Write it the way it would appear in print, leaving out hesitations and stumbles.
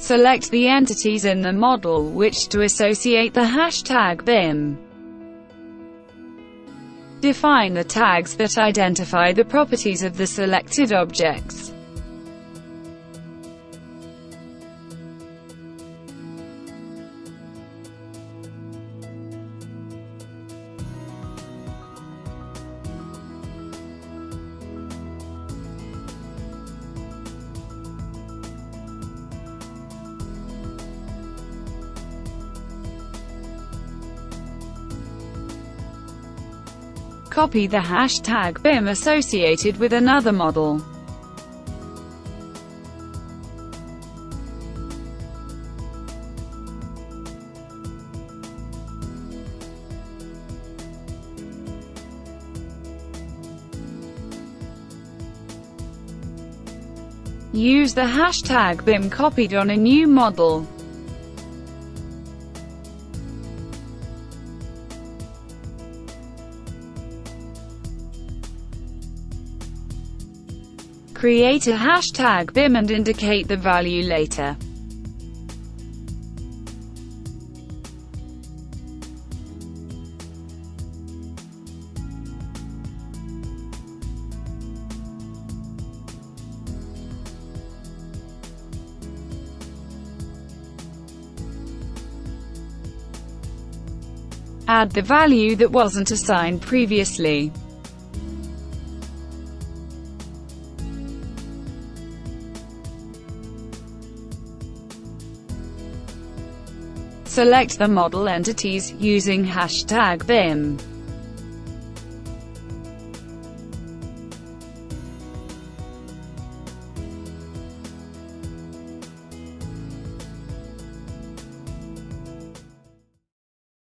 Select the entities in the model which to associate the hashtag BIM. Define the tags that identify the properties of the selected objects. Copy the hashtag BIM associated with another model. Use the hashtag BIM copied on a new model. Create a hashtag BIM and indicate the value later. Add the value that wasn't assigned previously. Select the model entities, using hashtag BIM.